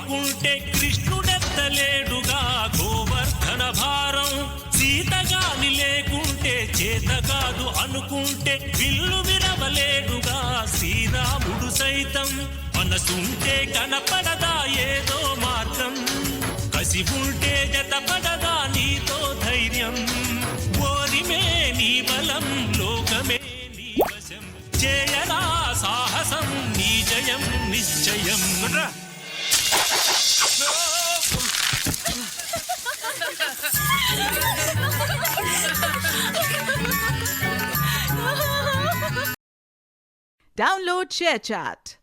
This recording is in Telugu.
అనుకుంటే కృష్ణుడెత్తలేడుగా గోవర్ధన భారం. సీతగాని లేకుంటే చేత కాదు అనుకుంటే విల్లు విరవలేడుగా శ్రీరాముడు సైతం. మనసుంటే కనపడదా ఏదో మార్గం, కసి ఉంటే జతపడదా నీతో ధైర్యం. ఓరిమే నీ బలం, లోకమే నీ వశం, చేయరా సాహసం, నీ జయం నిశ్చయం. Download ShareChat.